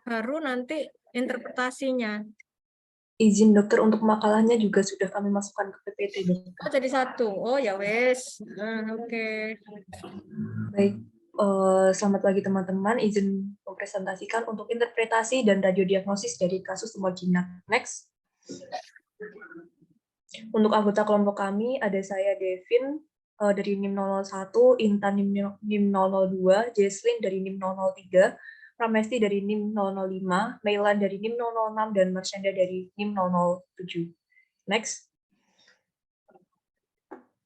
baru nanti interpretasinya. Izin dokter untuk makalahnya juga sudah kami masukkan ke PPT. Oh, jadi satu. Oh, ya wes. Oke. Baik, selamat pagi teman-teman. Izin mempresentasikan untuk interpretasi dan radiodiagnosis dari kasus tumor jinak. Next. Untuk anggota kelompok kami, ada saya Devin dari NIM 001, Intan NIM 002, Jesslyn dari NIM 003, Pramesti dari NIM 005, Mailan dari NIM 006, dan Marsyanda dari NIM 007. Next.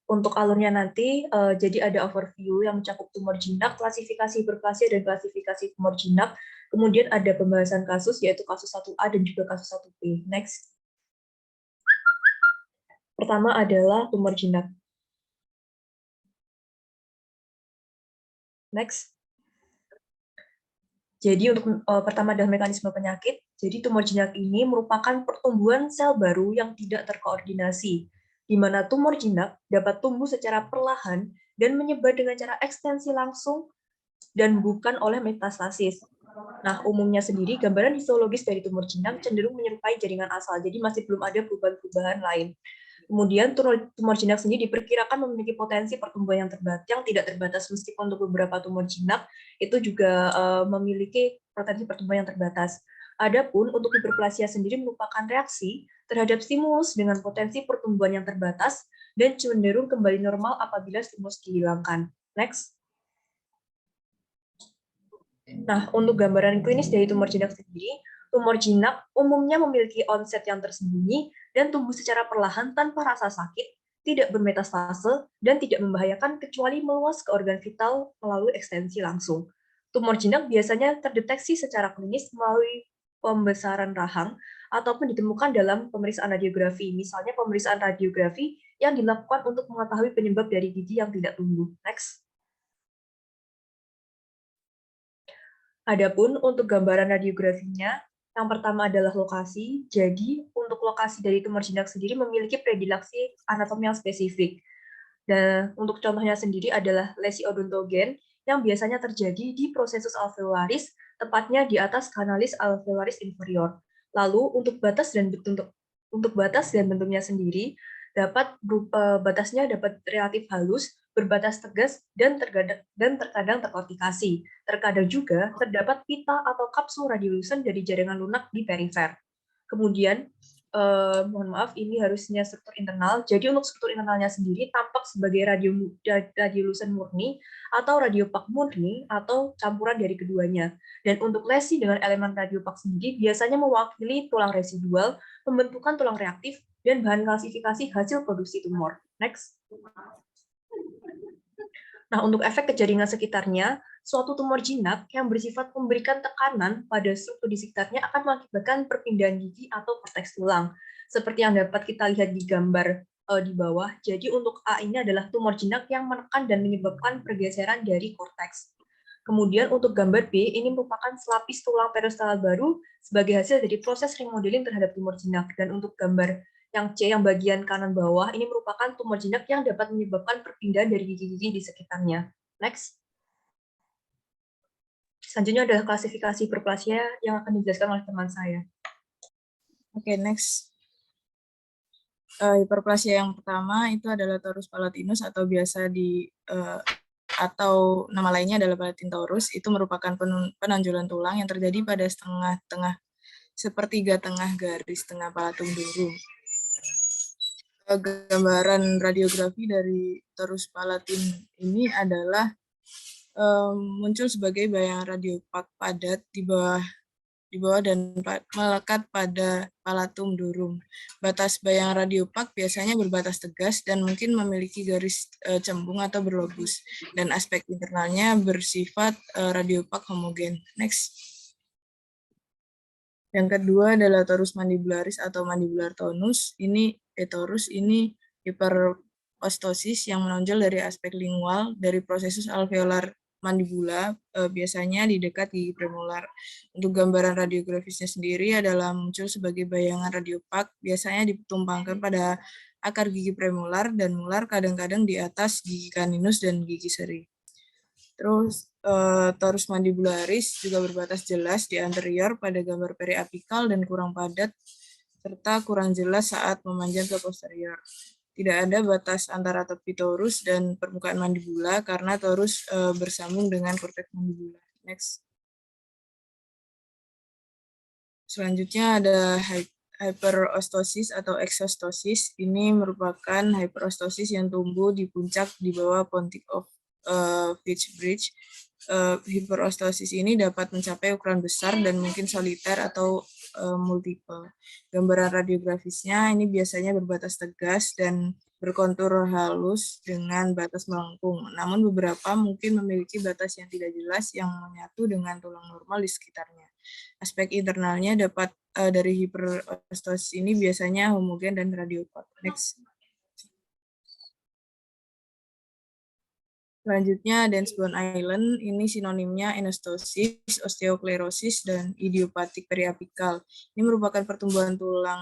Untuk alurnya nanti, jadi ada overview yang mencakup tumor jinak, klasifikasi hiperplasia, dan klasifikasi tumor jinak. Kemudian ada pembahasan kasus, yaitu kasus 1A dan juga kasus 1B. Next. Pertama adalah tumor jinak. Next. Jadi untuk pertama adalah mekanisme penyakit. Jadi tumor jinak ini merupakan pertumbuhan sel baru yang tidak terkoordinasi, di mana tumor jinak dapat tumbuh secara perlahan dan menyebar dengan cara ekstensi langsung dan bukan oleh metastasis. Nah, umumnya sendiri gambaran histologis dari tumor jinak cenderung menyerupai jaringan asal, jadi masih belum ada perubahan-perubahan lain. Kemudian tumor jinak sendiri diperkirakan memiliki potensi pertumbuhan yang tidak terbatas, meskipun untuk beberapa tumor jinak itu juga memiliki potensi pertumbuhan yang terbatas. Adapun untuk hiperplasia sendiri merupakan reaksi terhadap stimulus dengan potensi pertumbuhan yang terbatas dan cenderung kembali normal apabila stimulus dihilangkan. Next. Nah, untuk gambaran klinis dari tumor jinak sendiri, tumor jinak umumnya memiliki onset yang tersembunyi dan tumbuh secara perlahan tanpa rasa sakit, tidak bermetastase, dan tidak membahayakan kecuali meluas ke organ vital melalui ekstensi langsung. Tumor jinak biasanya terdeteksi secara klinis melalui pembesaran rahang ataupun ditemukan dalam pemeriksaan radiografi, misalnya pemeriksaan radiografi yang dilakukan untuk mengetahui penyebab dari gigi yang tidak tumbuh. Next. Adapun untuk gambaran radiografinya, yang pertama adalah lokasi. Jadi, untuk lokasi dari tumor jinak sendiri memiliki predileksi anatomi yang spesifik. Dan untuk contohnya sendiri adalah lesi odontogen yang biasanya terjadi di prosesus alveolaris, tepatnya di atas kanalis alveolaris inferior. Lalu untuk batas dan bentuknya sendiri batasnya dapat relatif halus, berbatas tegas, dan terkadang terkortikasi. Terkadang juga terdapat pita atau kapsul radiolusen dari jaringan lunak di perifer. Kemudian, mohon maaf, ini harusnya struktur internal. Jadi untuk struktur internalnya sendiri tampak sebagai radiolusen murni atau radiopak murni atau campuran dari keduanya. Dan untuk lesi dengan elemen radiopak sendiri biasanya mewakili tulang residual, pembentukan tulang reaktif, dan bahan klasifikasi hasil produksi tumor. Next. Nah, untuk efek ke jaringan sekitarnya, suatu tumor jinak yang bersifat memberikan tekanan pada struktur di sekitarnya akan mengakibatkan perpindahan gigi atau korteks tulang. Seperti yang dapat kita lihat di gambar di bawah. Jadi untuk A ini adalah tumor jinak yang menekan dan menyebabkan pergeseran dari korteks. Kemudian untuk gambar B, ini merupakan selapis tulang periosteal baru sebagai hasil dari proses remodeling terhadap tumor jinak. Dan untuk gambar yang C, yang bagian kanan bawah, ini merupakan tumor jinak yang dapat menyebabkan perpindahan dari gigi-gigi di sekitarnya. Next. Selanjutnya adalah klasifikasi hiperplasia yang akan dijelaskan oleh teman saya. Oke, next. Hiperplasia yang pertama itu adalah torus palatinus atau biasa atau nama lainnya adalah palatin torus. Itu merupakan penonjolan tulang yang terjadi pada sepertiga tengah garis tengah palatum durum. Gambaran radiografi dari torus palatin ini adalah muncul sebagai bayangan radiopak padat di bawah dan melekat pada palatum durum. Batas bayangan radiopak biasanya berbatas tegas dan mungkin memiliki garis cembung atau berlobus, dan aspek internalnya bersifat radiopak homogen. Next. Yang kedua adalah torus mandibularis atau mandibular tonus. Ini torus ini hiperostosis yang menonjol dari aspek lingual dari prosesus alveolar mandibula, biasanya di dekat gigi premolar. Untuk gambaran radiografisnya sendiri adalah muncul sebagai bayangan radiopak, biasanya ditumpangkan pada akar gigi premolar dan molar, kadang-kadang di atas gigi kaninus dan gigi seri. Terus torus mandibularis juga berbatas jelas di anterior pada gambar periapikal dan kurang padat, serta kurang jelas saat memanjang ke posterior. Tidak ada batas antara tepi torus dan permukaan mandibula karena torus bersambung dengan korteks mandibula. Next. Selanjutnya ada hyperostosis atau exostosis. Ini merupakan hyperostosis yang tumbuh di puncak di bawah Pontic of Fitchbridge. Hyperostosis ini dapat mencapai ukuran besar dan mungkin soliter atau multiple. Gambaran radiografisnya ini biasanya berbatas tegas dan berkontur halus dengan batas melengkung. Namun beberapa mungkin memiliki batas yang tidak jelas yang menyatu dengan tulang normal di sekitarnya. Aspek internalnya dapat dari hiperostosis ini biasanya homogen dan radiopat. Next. Selanjutnya Densbone Island, ini sinonimnya enostosis, osteoklerosis, dan idiopatik periapikal. Ini merupakan pertumbuhan tulang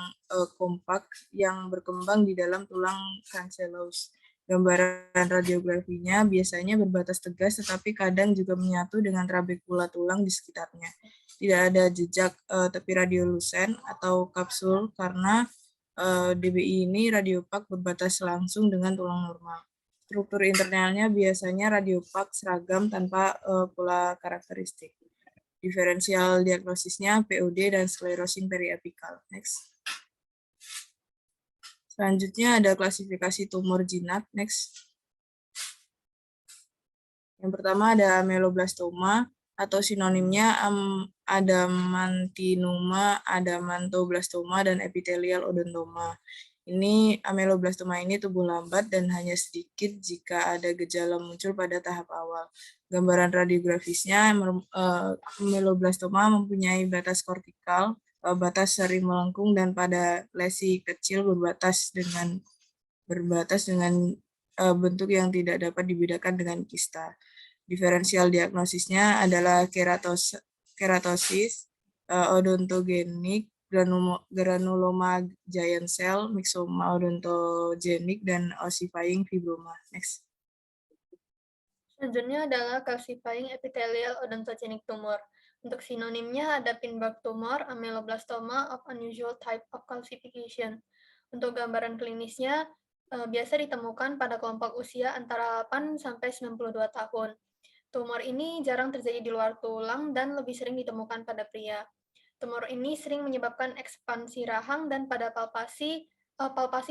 kompak yang berkembang di dalam tulang cancellous. Gambaran radiografinya biasanya berbatas tegas, tetapi kadang juga menyatu dengan trabekula tulang di sekitarnya. Tidak ada jejak tepi radiolusen atau kapsul karena DBI ini radiopak berbatas langsung dengan tulang normal. Struktur internalnya biasanya radiopak seragam tanpa pola karakteristik. Diferensial diagnosisnya POD dan sclerosing periapikal. Next. Selanjutnya ada klasifikasi tumor jinak. Next. Yang pertama ada ameloblastoma atau sinonimnya adamantinuma, adamantoblastoma, dan epithelial odontoma. Ini ameloblastoma ini tumbuh lambat dan hanya sedikit jika ada gejala muncul pada tahap awal. Gambaran radiografisnya, ameloblastoma mempunyai batas kortikal, batas sering melengkung, dan pada lesi kecil berbatas dengan bentuk yang tidak dapat dibedakan dengan kista. Diferensial diagnosisnya adalah keratosis, odontogenik, granuloma giant cell, myxoma odontogenik, dan ossifying fibroma. Next. Selanjutnya adalah calcifying epithelial odontogenic tumor. Untuk sinonimnya ada pinbag tumor, ameloblastoma of unusual type of calcification. Untuk gambaran klinisnya, biasa ditemukan pada kelompok usia antara 8 sampai 92 tahun. Tumor ini jarang terjadi di luar tulang dan lebih sering ditemukan pada pria. Tumor ini sering menyebabkan ekspansi rahang dan pada palpasi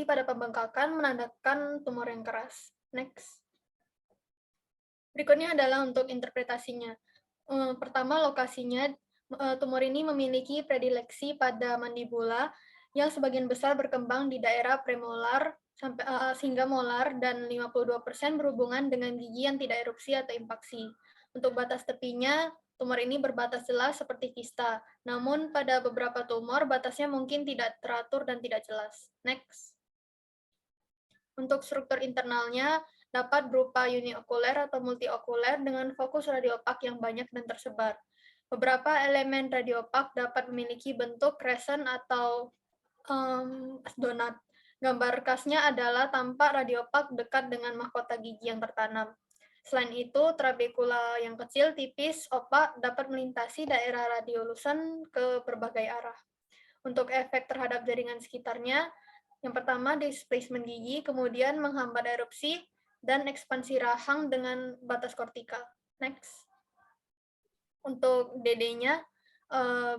pada pembengkakan menandakan tumor yang keras. Next. Berikutnya adalah untuk interpretasinya. Pertama, lokasinya, tumor ini memiliki predileksi pada mandibula yang sebagian besar berkembang di daerah premolar hingga molar, dan 52% berhubungan dengan gigi yang tidak erupsi atau impaksi. Untuk batas tepinya, tumor ini berbatas jelas seperti kista. Namun pada beberapa tumor, batasnya mungkin tidak teratur dan tidak jelas. Next. Untuk struktur internalnya, dapat berupa uniokuler atau multiokuler dengan fokus radiopak yang banyak dan tersebar. Beberapa elemen radiopak dapat memiliki bentuk crescent atau donat. Gambar khasnya adalah tampak radiopak dekat dengan mahkota gigi yang tertanam. Selain itu, trabekula yang kecil, tipis, opak dapat melintasi daerah radiolusen ke berbagai arah. Untuk efek terhadap jaringan sekitarnya, yang pertama displacement gigi, kemudian menghambat erupsi, dan ekspansi rahang dengan batas kortikal. Next. Untuk DD-nya,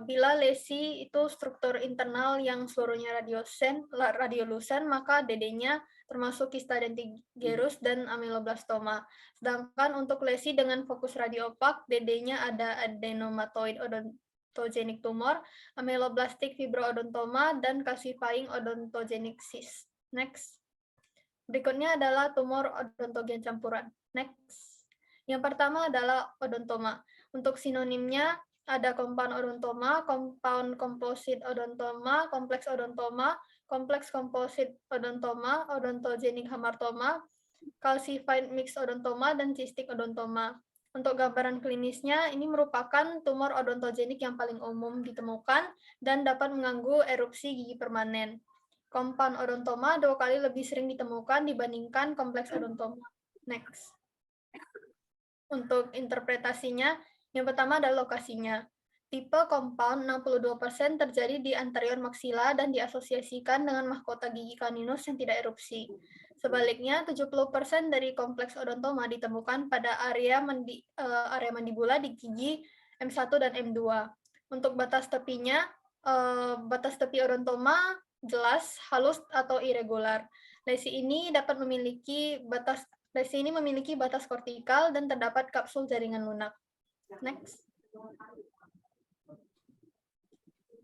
bila lesi itu struktur internal yang seluruhnya radiolusen, maka DD-nya termasuk kista dentigerus dan ameloblastoma. Sedangkan untuk lesi dengan fokus radiopak, DD-nya ada adenomatoid odontogenic tumor, ameloblastic fibroodontoma, dan calcifying odontogenic cyst. Next. Berikutnya adalah tumor odontogen campuran. Next. Yang pertama adalah odontoma. Untuk sinonimnya ada compound odontoma, compound composite odontoma, kompleks odontoma, kompleks composite odontoma, odontogenic hamartoma, calcified mixed odontoma, dan cystic odontoma. Untuk gambaran klinisnya, ini merupakan tumor odontogenik yang paling umum ditemukan dan dapat mengganggu erupsi gigi permanen. Compound odontoma 2 kali lebih sering ditemukan dibandingkan kompleks odontoma. Next. Untuk interpretasinya, yang pertama adalah lokasinya. Tipe compound 62% terjadi di anterior maksila dan diasosiasikan dengan mahkota gigi kaninus yang tidak erupsi. Sebaliknya, 70% dari kompleks odontoma ditemukan pada area mandibula di gigi M1 dan M2. Untuk batas tepinya, batas tepi odontoma jelas, halus, atau irregular. Lesi ini memiliki batas kortikal dan terdapat kapsul jaringan lunak. Next.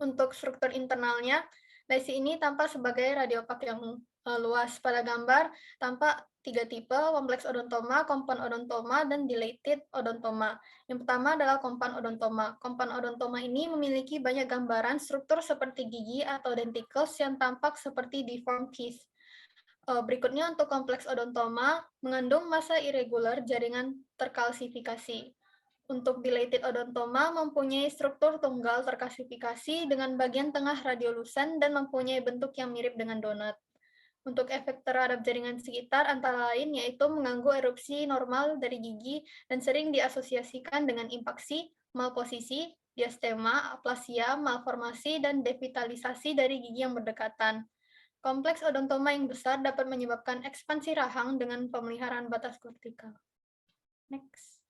Untuk struktur internalnya, lesi ini tampak sebagai radiopak yang luas. Pada gambar, tampak 3 tipe, kompleks odontoma, compound odontoma, dan dilated odontoma. Yang pertama adalah compound odontoma. Compound odontoma ini memiliki banyak gambaran struktur seperti gigi atau denticles yang tampak seperti deformed teeth. Berikutnya untuk kompleks odontoma mengandung massa irregular jaringan terkalsifikasi. Untuk dilated odontoma mempunyai struktur tunggal terkalsifikasi dengan bagian tengah radiolusen dan mempunyai bentuk yang mirip dengan donat. Untuk efek terhadap jaringan sekitar antara lain yaitu mengganggu erupsi normal dari gigi dan sering diasosiasikan dengan impaksi, malposisi, diastema, aplasia, malformasi, dan devitalisasi dari gigi yang berdekatan. Kompleks odontoma yang besar dapat menyebabkan ekspansi rahang dengan pemeliharaan batas kortikal. Next.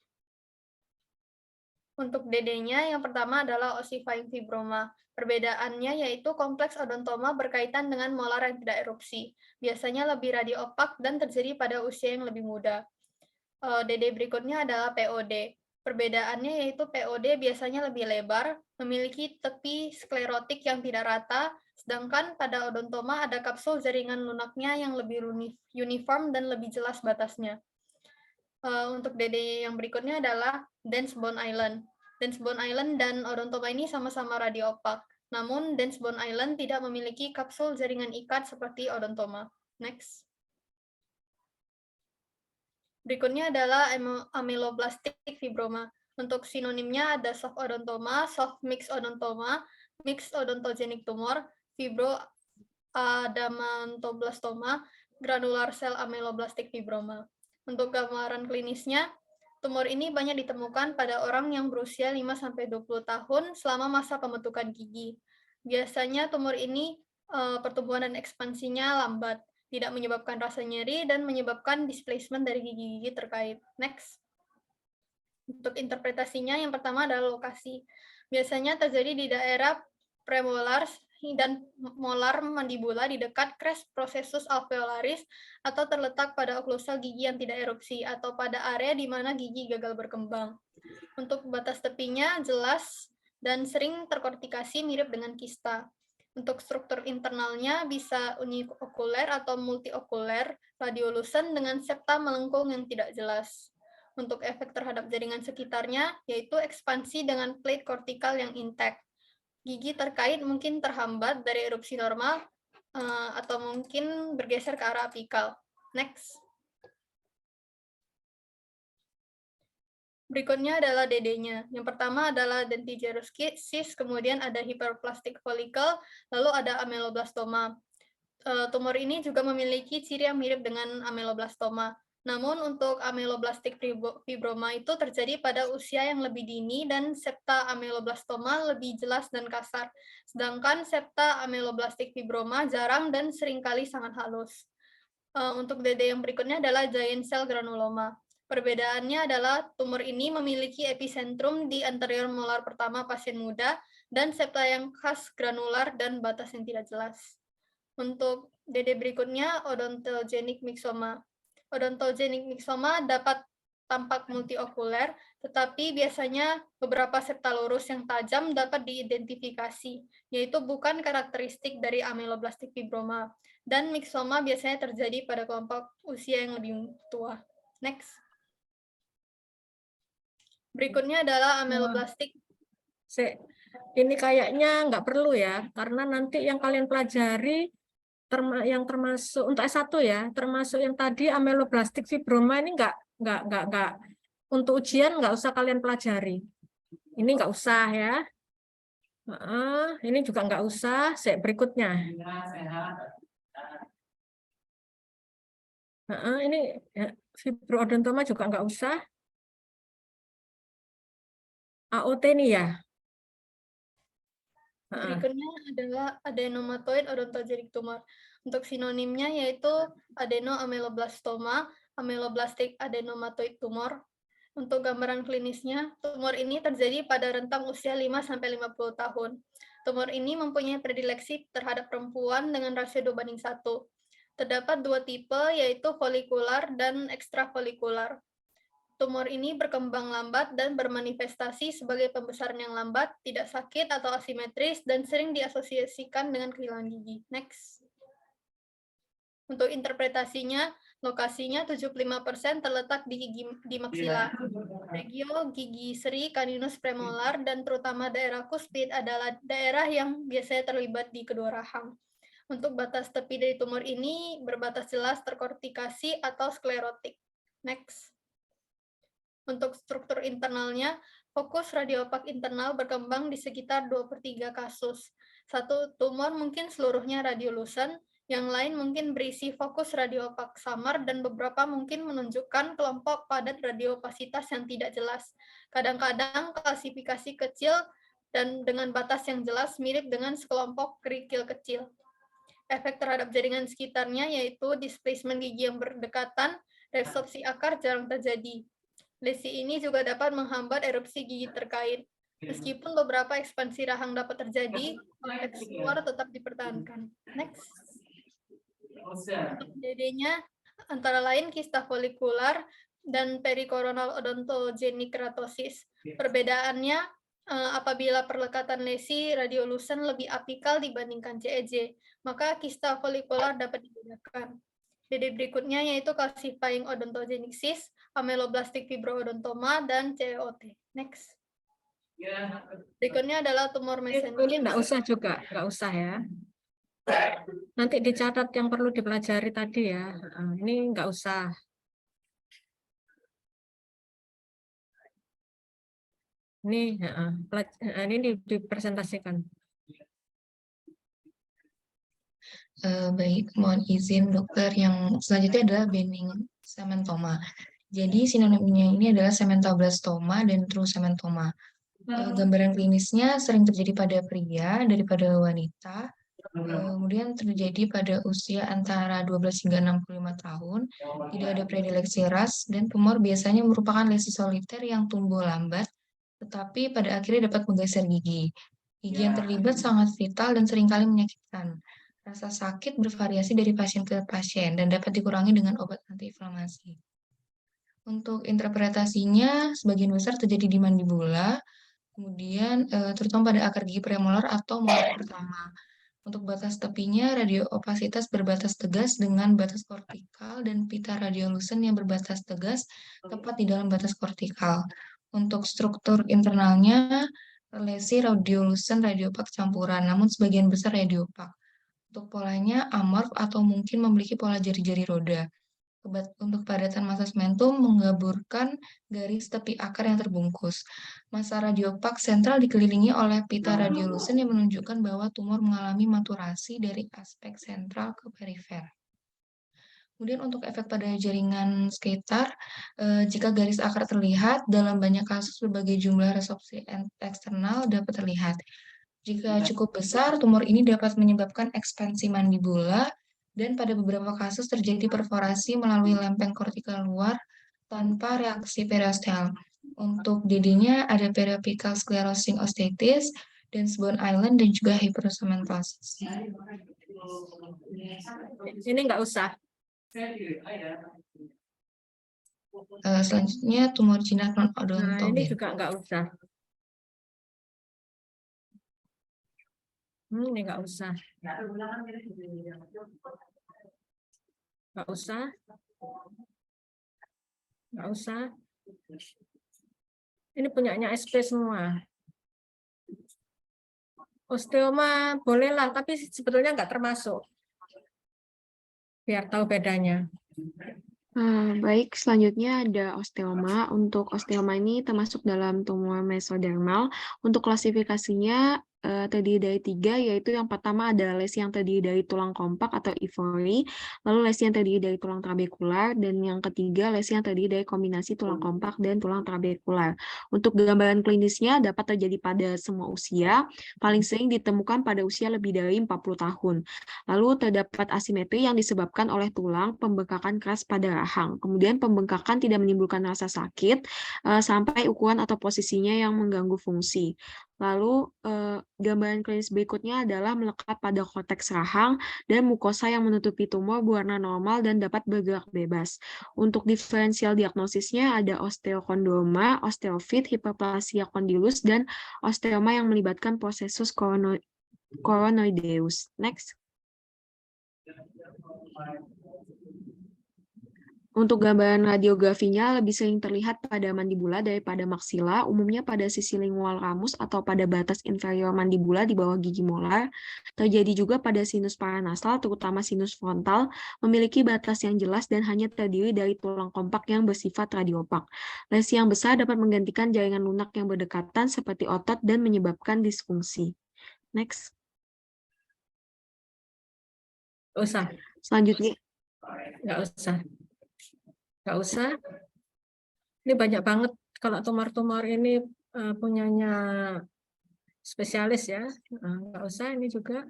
Untuk DD-nya, yang pertama adalah ossifying fibroma. Perbedaannya yaitu kompleks odontoma berkaitan dengan molar yang tidak erupsi. Biasanya lebih radiopak dan terjadi pada usia yang lebih muda. DD berikutnya adalah POD. Perbedaannya yaitu POD biasanya lebih lebar, memiliki tepi sklerotik yang tidak rata, sedangkan pada odontoma ada kapsul jaringan lunaknya yang lebih uniform dan lebih jelas batasnya. Untuk DD yang berikutnya adalah dense bone island. Dense bone island dan odontoma ini sama-sama radiopak. Namun dense bone island tidak memiliki kapsul jaringan ikat seperti odontoma. Next. Berikutnya adalah ameloblastic fibroma. Untuk sinonimnya ada soft odontoma, soft mixed odontoma, mixed odontogenic tumor, fibroadamantoblastoma, granular cell ameloblastic fibroma. Untuk gambaran klinisnya, tumor ini banyak ditemukan pada orang yang berusia 5-20 tahun selama masa pembentukan gigi. Biasanya tumor ini pertumbuhan dan ekspansinya lambat, tidak menyebabkan rasa nyeri, dan menyebabkan displacement dari gigi-gigi terkait. Next. Untuk interpretasinya, yang pertama adalah lokasi. Biasanya terjadi di daerah premolar dan molar mandibula di dekat crest processus alveolaris atau terletak pada oklusal gigi yang tidak erupsi atau pada area di mana gigi gagal berkembang. Untuk batas tepinya jelas dan sering terkortikasi mirip dengan kista. Untuk struktur internalnya bisa uniokuler atau multiokuler, radiolusen dengan septa melengkung yang tidak jelas. Untuk efek terhadap jaringan sekitarnya, yaitu ekspansi dengan plate kortikal yang intact. Gigi terkait mungkin terhambat dari erupsi normal, atau mungkin bergeser ke arah apikal. Next. Berikutnya adalah DD-nya. Yang pertama adalah dentigeroschisis, kemudian ada hyperplastic follicle, lalu ada ameloblastoma. Tumor ini juga memiliki ciri yang mirip dengan ameloblastoma. Namun untuk ameloblastik fibroma itu terjadi pada usia yang lebih dini dan septa ameloblastoma lebih jelas dan kasar. Sedangkan septa ameloblastik fibroma jarang dan seringkali sangat halus. Untuk DD yang berikutnya adalah giant cell granuloma. Perbedaannya adalah tumor ini memiliki epicentrum di anterior molar pertama pasien muda dan septa yang khas granular dan batas yang tidak jelas. Untuk DD berikutnya, odontogenic myxoma. Odontogenic myxoma dapat tampak multiokuler, tetapi biasanya beberapa septa lurus yang tajam dapat diidentifikasi, yaitu bukan karakteristik dari ameloblastik fibroma. Dan myxoma biasanya terjadi pada kelompok usia yang lebih tua. Next. Berikutnya adalah ameloblastik. Ini kayaknya nggak perlu ya, karena nanti yang kalian pelajari yang termasuk untuk S1 ya, termasuk yang tadi ameloblastik fibroma ini nggak untuk ujian nggak usah kalian pelajari. Ini nggak usah ya. Ini juga nggak usah. Berikutnya. Ini fibroadontoma juga nggak usah. AOT nih ya. Berikutnya adalah adenomatoid odontogenic tumor. Untuk sinonimnya yaitu adenoameloblastoma, ameloblastic adenomatoid tumor. Untuk gambaran klinisnya, tumor ini terjadi pada rentang usia 5-50 tahun. Tumor ini mempunyai predileksi terhadap perempuan dengan rasio 2:1. Terdapat dua tipe, yaitu folikular dan ekstrafolikular. Tumor ini berkembang lambat dan bermanifestasi sebagai pembesaran yang lambat, tidak sakit atau asimetris, dan sering diasosiasikan dengan kehilangan gigi. Next. Untuk interpretasinya, lokasinya 75% terletak di maksila. Regio gigi seri caninus premolar dan terutama daerah kuspid adalah daerah yang biasanya terlibat di kedua rahang. Untuk batas tepi dari tumor ini berbatas jelas terkortikasi atau sklerotik. Next. Untuk struktur internalnya, fokus radiopak internal berkembang di sekitar 2/3 kasus. Satu tumor mungkin seluruhnya radiolucent, yang lain mungkin berisi fokus radiopak samar, dan beberapa mungkin menunjukkan kelompok padat radiopasitas yang tidak jelas. Kadang-kadang klasifikasi kecil dan dengan batas yang jelas mirip dengan sekelompok kerikil kecil. Efek terhadap jaringan sekitarnya yaitu displacement gigi yang berdekatan, resorpsi akar jarang terjadi. Lesi ini juga dapat menghambat erupsi gigi terkait. Meskipun beberapa ekspansi rahang dapat terjadi, konteks luar tetap dipertahankan. Next. Untuk DD-nya, antara lain kista folikular dan perikoronal odontogenic keratosis. Perbedaannya, apabila perlekatan lesi radiolucent lebih apikal dibandingkan CEJ, maka kista folikular dapat dibedakan. DD berikutnya yaitu calcifying odontogenic cyst, ameloblastic fibroodontoma, dan CEOT. Next. Berikutnya adalah tumor mesenchyme. Ini enggak usah juga, enggak usah ya. Nanti dicatat yang perlu dipelajari tadi ya. Ini enggak usah. Ini dipresentasikan. Baik, mohon izin dokter. Yang selanjutnya adalah benign sementoma. Jadi sinonimnya ini adalah sementoblastoma dan true sementoma. Gambaran klinisnya sering terjadi pada pria daripada wanita. Kemudian terjadi pada usia antara 12 hingga 65 tahun. Tidak ada predileksi ras dan tumor biasanya merupakan lesi soliter yang tumbuh lambat, tetapi pada akhirnya dapat menggeser gigi. Gigi yang terlibat sangat vital dan seringkali menyakitkan. Rasa sakit bervariasi dari pasien ke pasien dan dapat dikurangi dengan obat antiinflamasi. Untuk interpretasinya, sebagian besar terjadi di mandibula, kemudian terutama pada akar gigi premolar atau molar pertama. Untuk batas tepinya, radioopasitas berbatas tegas dengan batas kortikal dan pita radiolucent yang berbatas tegas tepat di dalam batas kortikal. Untuk struktur internalnya, lesi radiolucent radiopak campuran, namun sebagian besar radiopak. Untuk polanya amorf atau mungkin memiliki pola jari-jari roda. Untuk padatan massa segmentum mengaburkan garis tepi akar yang terbungkus. Massa radiopak sentral dikelilingi oleh pita radiolucent yang menunjukkan bahwa tumor mengalami maturasi dari aspek sentral ke perifer. Kemudian untuk efek pada jaringan sekitar, jika garis akar terlihat, dalam banyak kasus berbagai jumlah resorpsi eksternal dapat terlihat. Jika cukup besar, tumor ini dapat menyebabkan ekspansi mandibula, dan pada beberapa kasus terjadi perforasi melalui lempeng kortikal luar tanpa reaksi periosteal. Untuk DD-nya ada periapical sclerosing osteitis, Dance bone island, dan juga hyperocementosis. Ini nggak usah. Selanjutnya tumor jinak Nah, ini non-odontogen. juga nggak usah. Ini nggak usah. Nggak usah. Nggak usah. Ini punyanya SP semua. Osteoma bolehlah, tapi sebetulnya nggak termasuk. Biar tahu bedanya. Baik, selanjutnya ada osteoma. Untuk osteoma ini termasuk dalam tumor mesodermal. Untuk klasifikasinya terdiri dari 3, yaitu yang pertama adalah lesi yang terdiri dari tulang kompak atau ivori, lalu lesi yang terdiri dari tulang trabekular, dan yang ketiga lesi yang terdiri dari kombinasi tulang kompak dan tulang trabekular. Untuk gambaran klinisnya dapat terjadi pada semua usia, paling sering ditemukan pada usia lebih dari 40 tahun. Lalu terdapat asimetri yang disebabkan oleh tulang pembengkakan keras pada rahang. Kemudian pembengkakan tidak menimbulkan rasa sakit sampai ukuran atau posisinya yang mengganggu fungsi. Lalu gambaran klinis berikutnya adalah melekat pada korteks rahang dan mukosa yang menutupi tumor berwarna normal dan dapat bergerak bebas. Untuk diferensial diagnosisnya ada osteokondroma, osteofit, hiperplasia kondilus, dan osteoma yang melibatkan prosesus coronoideus. Next. Untuk gambaran radiografinya lebih sering terlihat pada mandibula daripada maksila, umumnya pada sisi lingual ramus atau pada batas inferior mandibula di bawah gigi molar. Terjadi juga pada sinus paranasal, terutama sinus frontal, memiliki batas yang jelas dan hanya terdiri dari tulang kompak yang bersifat radiopak. Lesi yang besar dapat menggantikan jaringan lunak yang berdekatan seperti otot dan menyebabkan disfungsi. Next. Usah, Selanjutnya. nggak usah. Nggak usah. Ini banyak banget kalau tumor-tumor ini punyanya spesialis ya. Nggak usah ini juga.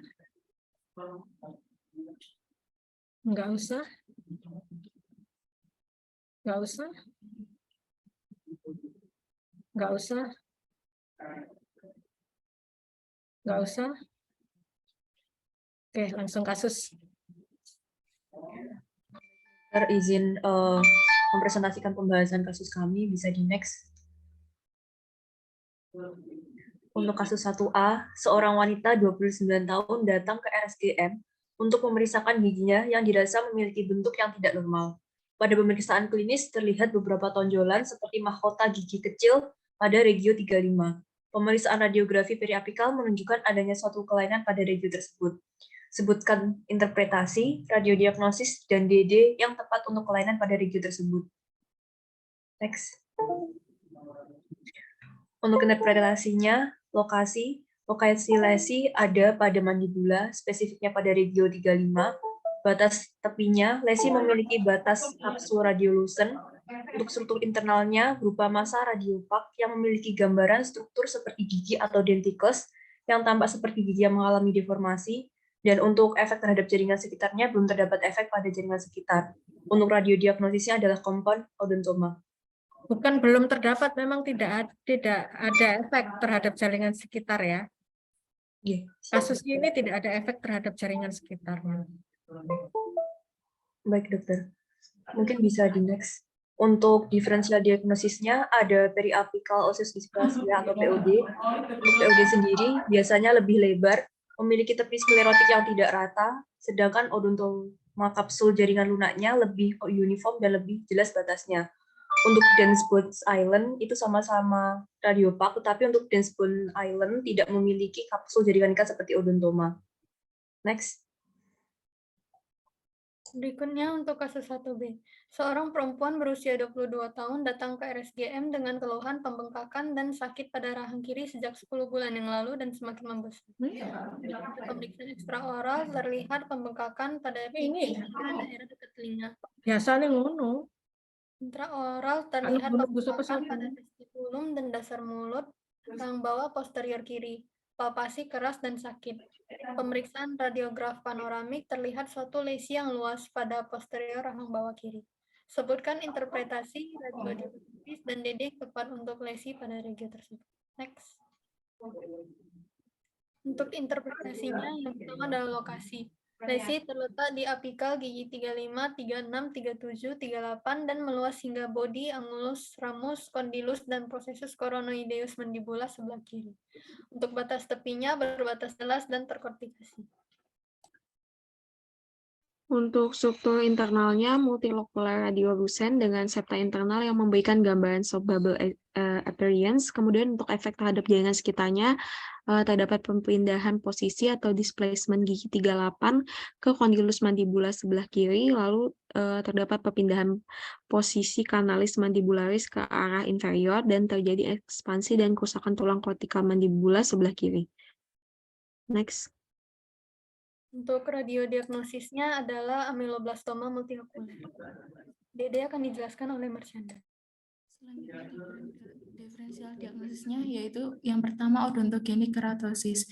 Nggak usah. Nggak usah. Nggak usah. Nggak usah. Oke, langsung kasus. Izin mempresentasikan pembahasan kasus kami, bisa di next. Untuk kasus 1A, seorang wanita 29 tahun datang ke RSGM untuk memeriksakan giginya yang dirasa memiliki bentuk yang tidak normal. Pada pemeriksaan klinis terlihat beberapa tonjolan seperti mahkota gigi kecil pada regio 35. Pemeriksaan radiografi periapikal menunjukkan adanya suatu kelainan pada regio tersebut. Sebutkan interpretasi, radiodiagnosis, dan DD yang tepat untuk kelainan pada regio tersebut. Next. Untuk interpretasinya, lokasi lesi ada pada mandibula, spesifiknya pada regio 35. Batas tepinya, lesi memiliki batas kapsul radiolucent. Untuk struktur internalnya berupa massa radiopak yang memiliki gambaran struktur seperti gigi atau dentikus yang tampak seperti gigi yang mengalami deformasi. Dan untuk efek terhadap jaringan sekitarnya belum terdapat efek pada jaringan sekitar. Untuk radiodiagnosisnya adalah compound odontoma. Bukan belum terdapat, memang tidak ada efek terhadap jaringan sekitar ya. Kasus ini tidak ada efek terhadap jaringan sekitarnya. Baik dokter, mungkin bisa di next. Untuk diferensial diagnosisnya ada periapical osseous dysplasia atau POD. Untuk POD sendiri biasanya lebih lebar, memiliki tepi sklerotik yang tidak rata, sedangkan odontoma kapsul jaringan lunaknya lebih uniform dan lebih jelas batasnya. Untuk dense bone island itu sama-sama radiopak, tetapi untuk dense bone island tidak memiliki kapsul jaringan ikat seperti odontoma. Next. Berikutnya untuk kasus 1B. Seorang perempuan berusia 22 tahun datang ke RSGM dengan keluhan pembengkakan dan sakit pada rahang kiri sejak 10 bulan yang lalu dan semakin membesar. Pemeriksaan ekstraoral terlihat pembengkakan pada pipi dan daerah dekat telinga. Biasa nih ngono. Intraoral terlihat pembengkakan pada testikulum dan dasar mulut rahang bawah posterior kiri. Palpasi keras dan sakit. Pemeriksaan radiograf panoramik terlihat suatu lesi yang luas pada posterior rahang bawah kiri. Sebutkan interpretasi radiodiagnosis dan DD tepat untuk lesi pada regio tersebut. Next. Untuk interpretasinya, yang pertama adalah lokasi. Lesi terletak di apikal gigi 35, 36, 37, 38, dan meluas hingga bodi, angulus, ramus, kondilus, dan prosesus coronoideus mandibula sebelah kiri. Untuk batas tepinya berbatas jelas dan terkortikasi. Untuk struktur internalnya multilocular radiolucent dengan septa internal yang memberikan gambaran soft bubble appearance. Kemudian untuk efek terhadap jaringan sekitarnya terdapat perpindahan posisi atau displacement gigi 38 ke kondilus mandibula sebelah kiri, lalu terdapat perpindahan posisi kanalis mandibularis ke arah inferior dan terjadi ekspansi dan kerusakan tulang kortikal mandibula sebelah kiri. Next. Untuk radiodiagnosisnya adalah ameloblastoma multiokuler. Dede akan dijelaskan oleh Marsyanda. Selanjutnya diferensial diagnosisnya yaitu yang pertama odontogenik keratosis.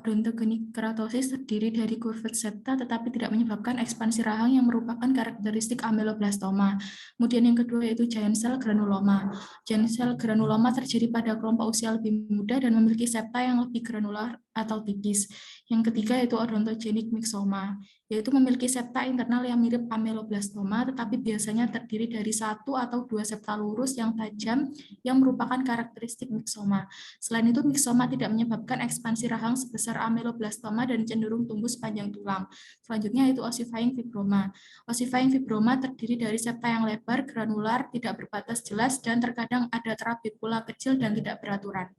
Odontogenik keratosis terdiri dari curved septa tetapi tidak menyebabkan ekspansi rahang yang merupakan karakteristik ameloblastoma. Kemudian yang kedua yaitu giant cell granuloma. Giant cell granuloma terjadi pada kelompok usia lebih muda dan memiliki septa yang lebih granular atau tipis. Yang ketiga yaitu odontogenik myxoma, yaitu memiliki septa internal yang mirip ameloblastoma, tetapi biasanya terdiri dari 1 atau 2 septa lurus yang tajam yang merupakan karakteristik myxoma. Selain itu, myxoma tidak menyebabkan ekspansi rahang sebesar ameloblastoma dan cenderung tumbuh sepanjang tulang. Selanjutnya yaitu ossifying fibroma. Ossifying fibroma terdiri dari septa yang lebar, granular, tidak berbatas jelas, dan terkadang ada trabekula kecil dan tidak beraturan.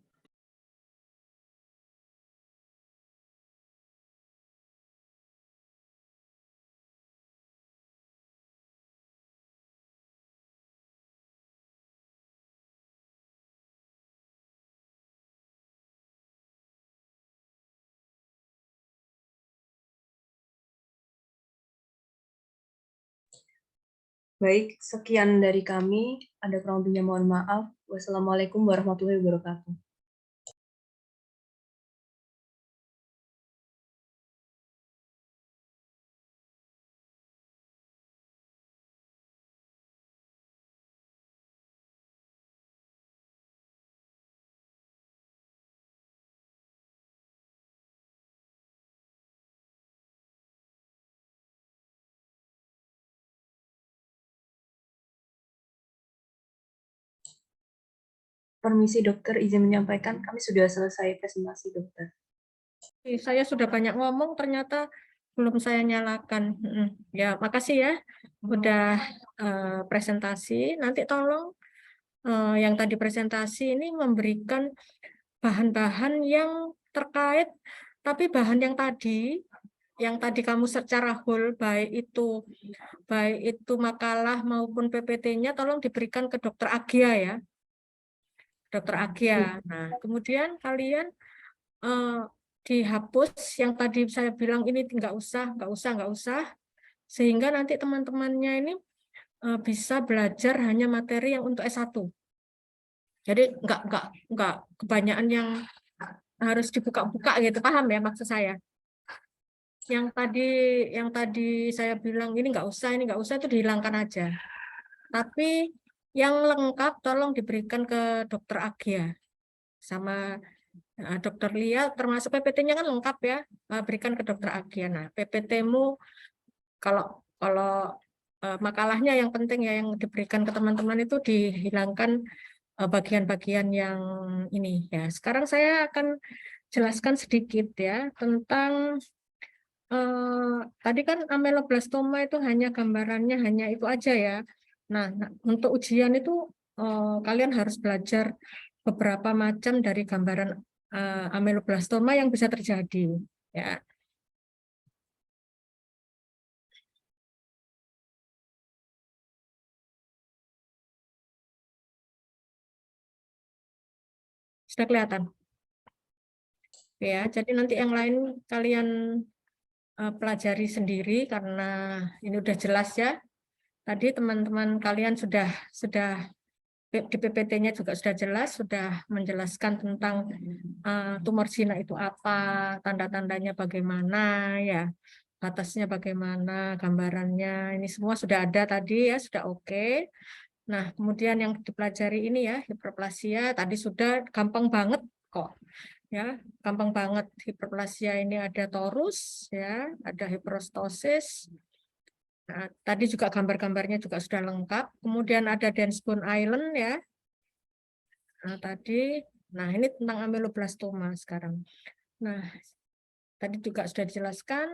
Baik, sekian dari kami. Ada kurang lebihnya mohon maaf. Wassalamualaikum warahmatullahi wabarakatuh. Permisi dokter, izin menyampaikan kami sudah selesai presentasi dokter. Saya sudah banyak ngomong, ternyata belum saya nyalakan. Ya, makasih ya, udah presentasi. Nanti tolong yang tadi presentasi ini memberikan bahan-bahan yang terkait, tapi bahan yang tadi kamu secara whole, baik itu makalah maupun PPT-nya, tolong diberikan ke Dokter Agia ya. Dokter Agia. Nah, kemudian kalian dihapus yang tadi saya bilang ini nggak usah, sehingga nanti teman-temannya ini bisa belajar hanya materi yang untuk S1. Jadi nggak kebanyakan yang harus dibuka-buka gitu, paham ya maksud saya? Yang tadi saya bilang ini nggak usah itu dihilangkan aja. Tapi yang lengkap tolong diberikan ke Dokter Agia sama Dokter Lia, termasuk PPT-nya kan lengkap ya, berikan ke Dokter Agia. Nah, PPT-mu kalau makalahnya yang penting ya yang diberikan ke teman-teman itu dihilangkan bagian-bagian yang ini ya. Sekarang saya akan jelaskan sedikit ya tentang tadi kan ameloblastoma itu hanya gambarannya hanya itu aja ya. Nah, untuk ujian itu kalian harus belajar beberapa macam dari gambaran ameloblastoma yang bisa terjadi ya. Sudah kelihatan? Ya, jadi nanti yang lain kalian pelajari sendiri karena ini udah jelas ya. Tadi teman-teman kalian sudah di PPT-nya juga sudah jelas, sudah menjelaskan tentang tumor zina itu apa, tanda-tandanya bagaimana, ya, batasnya bagaimana, gambarannya, ini semua sudah ada tadi ya, sudah oke. Nah, kemudian yang dipelajari ini ya, hiperplasia, tadi sudah gampang banget kok. Ya, gampang banget. Hiperplasia ini ada torus, ya, ada hiperostosis. Nah, tadi juga gambar-gambarnya juga sudah lengkap. Kemudian ada Densbone Island ya. Nah, ini tentang ameloblastoma sekarang. Nah, tadi juga sudah dijelaskan.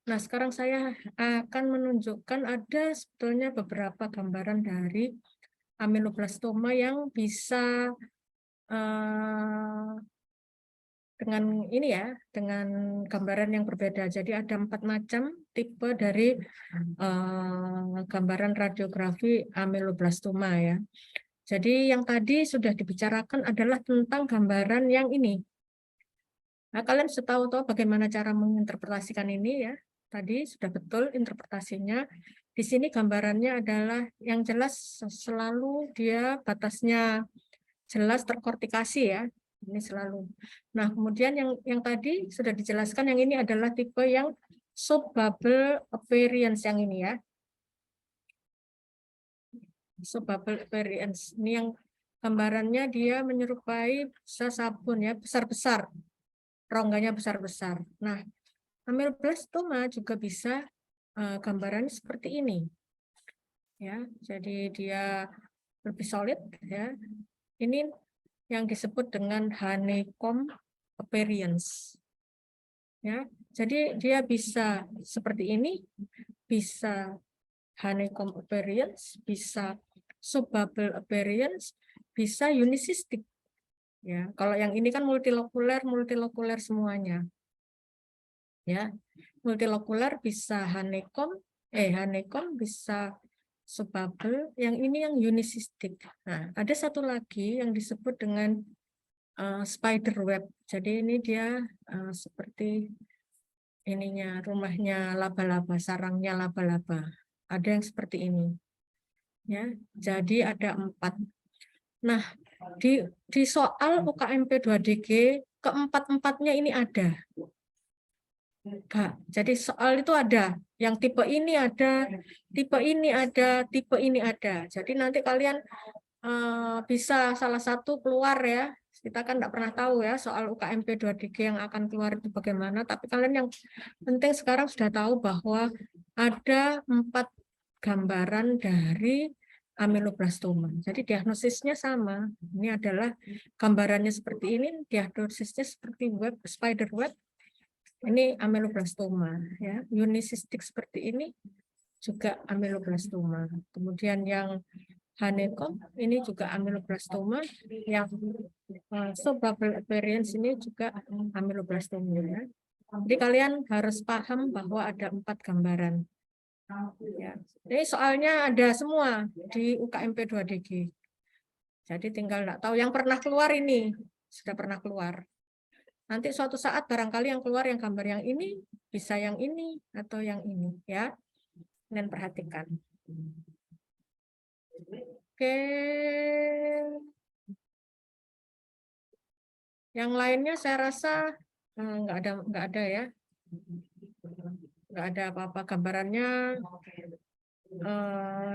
Nah, sekarang saya akan menunjukkan ada sebetulnya beberapa gambaran dari ameloblastoma yang bisa dengan ini ya, dengan gambaran yang berbeda. Jadi ada 4 macam tipe dari gambaran radiografi ameloblastoma ya. Jadi yang tadi sudah dibicarakan adalah tentang gambaran yang ini. Nah, kalian sudah tahu bagaimana cara menginterpretasikan ini ya. Tadi sudah betul interpretasinya. Di sini gambarannya adalah yang jelas selalu dia batasnya jelas terkortikasi ya. Ini selalu. Nah, kemudian yang tadi sudah dijelaskan, yang ini adalah tipe yang subbubble appearance yang ini ya. Subbubble appearance. Ini yang gambarannya dia menyerupai busa sabun ya, besar-besar. Rongganya besar-besar. Nah, ameloblastoma juga bisa gambarannya seperti ini. Ya, jadi dia lebih solid ya. Ini yang disebut dengan honeycomb appearance. Ya, jadi dia bisa seperti ini, bisa honeycomb appearance, bisa subbubble appearance, bisa unisystic. Ya, kalau yang ini kan multilokuler semuanya. Ya, multilokuler bisa honeycomb bisa subbubble, yang ini yang unisystic. Nah, ada satu lagi yang disebut dengan spider web. Jadi ini dia seperti ininya, rumahnya laba-laba, sarangnya laba-laba. Ada yang seperti ini. Ya, jadi ada 4. Nah, di soal UKMP 2DG keempat-empatnya ini ada. Kak, jadi soal itu ada, yang tipe ini ada, tipe ini ada, tipe ini ada. Jadi nanti kalian bisa salah satu keluar ya. Kita kan tidak pernah tahu ya soal UKMP 2DG yang akan keluar itu bagaimana. Tapi kalian yang penting sekarang sudah tahu bahwa ada 4 gambaran dari ameloblastoma. Jadi diagnosisnya sama. Ini adalah gambarannya seperti ini, diagnosisnya seperti spider web. Ini ameloblastoma ya, unisystic seperti ini juga ameloblastoma. Kemudian yang honeycomb ini juga ameloblastoma, yang subbubble appearance ini juga ameloblastoma ya. Jadi kalian harus paham bahwa ada 4 gambaran. Ya. Ini soalnya ada semua di UKMP 2DG. Jadi tinggal enggak tahu yang pernah keluar ini, sudah pernah keluar. Nanti suatu saat barangkali yang keluar yang gambar yang ini, bisa yang ini atau yang ini ya. Dan perhatikan. Oke. Yang lainnya saya rasa nggak ada ya. Nggak ada apa-apa, gambarannya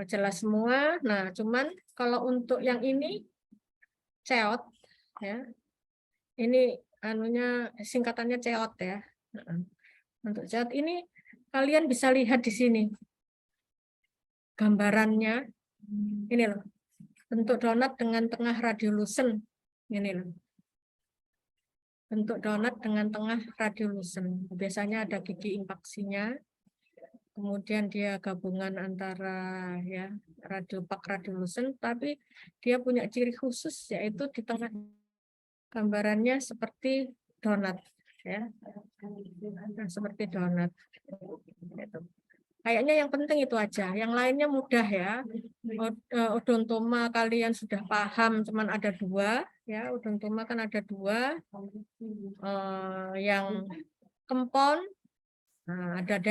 jelas semua. Nah, cuman kalau untuk yang ini CEOT ya. Ini anunya singkatannya CEOT ya. Untuk CEOT ini kalian bisa lihat di sini gambarannya. Ini loh, bentuk donat dengan tengah radiolucent. Ini loh, bentuk donat dengan tengah radiolucent. Biasanya ada gigi impaksinya. Kemudian dia gabungan antara ya radiolucent, tapi dia punya ciri khusus yaitu di tengah gambarannya seperti donat ya. Nah, seperti donat. Kayaknya yang penting itu aja, yang lainnya mudah ya. Odontoma kalian sudah paham, cuman ada 2 ya. Odontoma kan ada 2, yang kempon, ada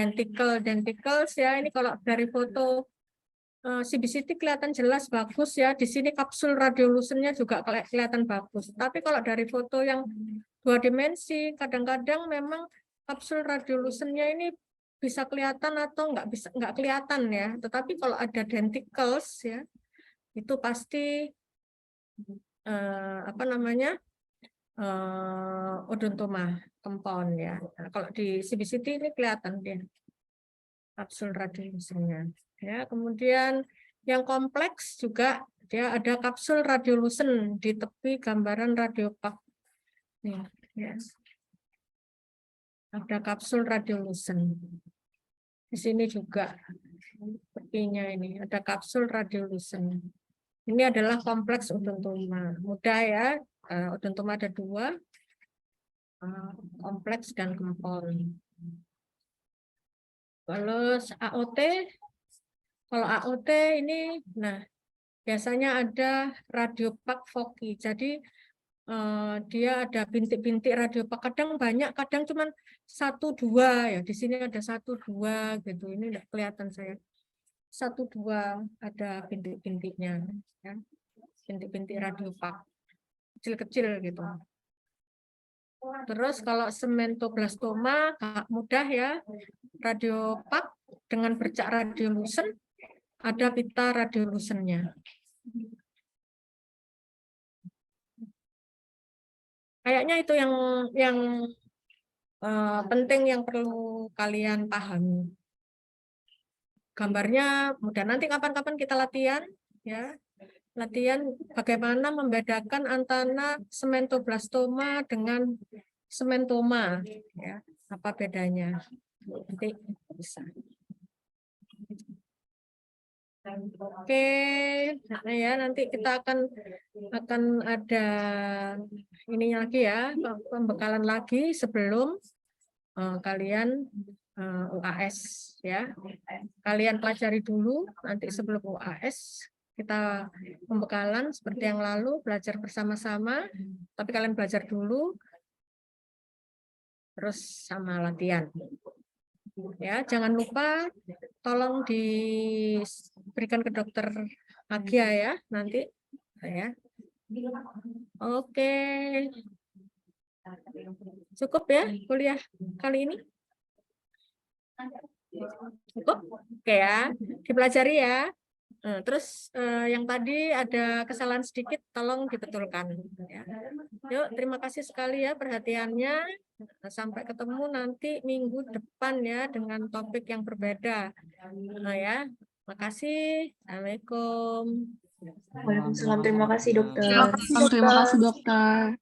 denticles ya. Ini kalau dari foto CBCT kelihatan jelas bagus ya. Di sini kapsul radiolucentnya juga kelihatan bagus. Tapi kalau dari foto yang 2 dimensi, kadang-kadang memang kapsul radiolucentnya ini bisa kelihatan atau nggak kelihatan ya. Tetapi kalau ada denticles ya, itu pasti apa namanya odontoma kempon ya. Nah, kalau di CBCT ini kelihatan dia kapsul radiolucentnya. Ya, kemudian yang kompleks juga dia ada kapsul radiolucent di tepi gambaran radiopak. Nih, ya. Ada kapsul radiolucent. Di sini juga tepinya ini ada kapsul radiolucent. Ini adalah kompleks odontoma. Mudah ya, odontoma ada 2, kompleks dan kempon. Kalau AOT ini, nah biasanya ada radiopak foci. Jadi dia ada bintik-bintik radiopak, kadang banyak, kadang cuman 1-2 ya. Di sini ada 1-2 gitu. Ini enggak kelihatan saya. 1-2 ada bintik-bintiknya ya. Bintik-bintik radiopak kecil-kecil gitu. Terus kalau sementoblastoma mudah ya, radiopak dengan bercak radiolusen, ada pita radiolusennya. Kayaknya itu yang penting yang perlu kalian pahami. Gambarnya mudah, nanti kapan-kapan kita latihan ya. Latihan bagaimana membedakan antara sementoblastoma dengan sementoma ya. Apa bedanya? Nanti bisa. Oke, nah ya nanti kita akan ada ini lagi ya, pembekalan lagi sebelum kalian UAS ya. Kalian pelajari dulu, nanti sebelum UAS kita pembekalan seperti yang lalu, belajar bersama-sama, tapi kalian belajar dulu, terus sama latihan. Ya, jangan lupa tolong diberikan ke dokter Agia ya nanti ya. Oke. Cukup ya kuliah kali ini? Cukup? Oke ya, dipelajari ya. Terus yang tadi ada kesalahan sedikit, tolong dibetulkan. Ya. Yuk, terima kasih sekali ya perhatiannya. Sampai ketemu nanti minggu depan ya dengan topik yang berbeda. Nah ya, makasih. Assalamualaikum. Waalaikumsalam, terima kasih dokter. Terima kasih dokter.